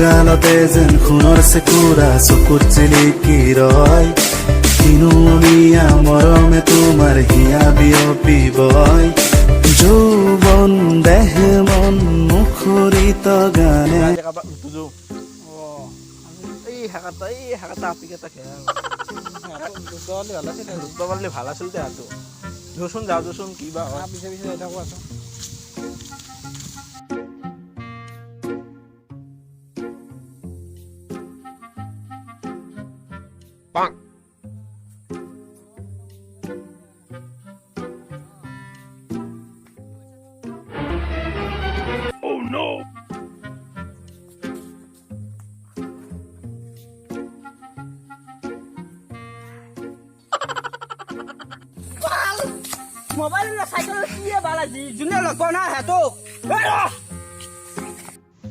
গালতে যেন সোণৰ চেকুৰা চকুত জিলিকি ৰয় কিনুনীয়া মৰমে তোমাৰ হিয়া বিয়পিবই যৌৱন দেহ মন মুখৰিত গানে ভাল আছিল দেহাটো যোচোন যাওঁ যোচোন কিবা হয় পিছে পিছে যাই থাকো আছো Oh no! मोबाइल में साइकिल किए वाला जी जुने लगना है तो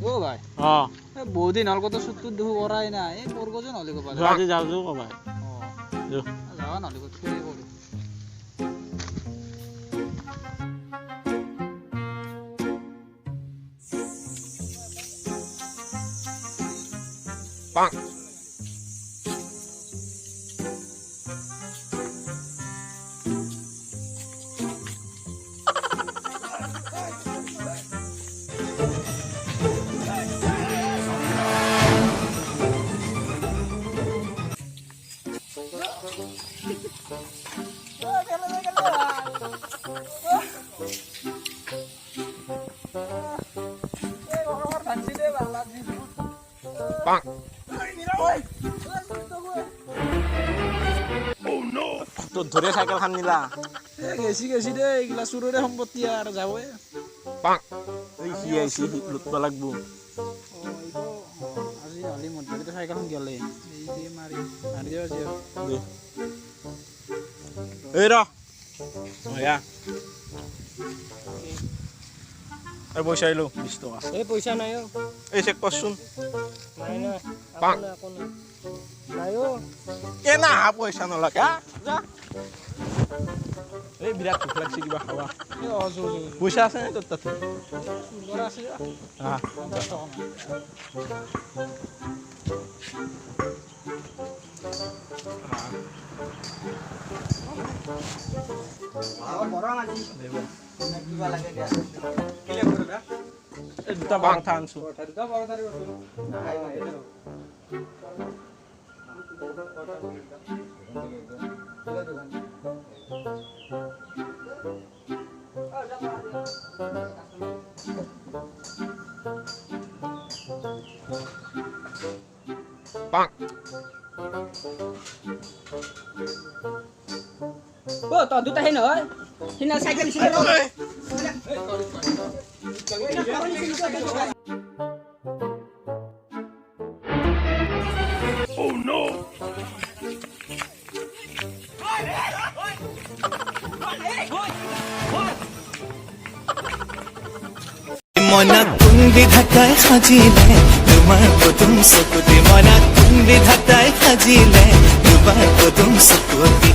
ओ भाई हाँ बहुत दिन हल को तो सुत्तु दुह हो रहा है ना ये मोर को जो नले को पास जाओ जाओ जाओ को भाई जो जाओ नले को छुए को 빵 빵 তো ধরে সাইকেল খান নিলা গেছি গেছি দে এগুলা চুররে সম্পত্তি আর যাবে 빵 এই কি আইছি লুটবা লাগবো আজি হলি মধ্যে সাইকেল খান গেলে এই যে মারি মারি দেওয়া আছে এই র ওয়া এই পয়সা আইলো 20 টাকা ये पैसा नहीं हो এই চেক করছুন नहीं ना पाँच। नहीं हो কেনা পয়সা নলাকা যা এই বিরাট ভোক লাগছে কিবা খাওয়া পয়সা আছে না তোর তাতে সুন্দর আছে হ্যাঁ এই দুটা বড় কথা আনছো 빵 ओ तो दुटा है ना हिना साइकिल से Oh no! মনা কোন বিধাতাই সাজিলে তোমাৰ পদুম চকুতি মনা কোন বিধাতাই সাজিলে তোমাৰ পদুম চকুতি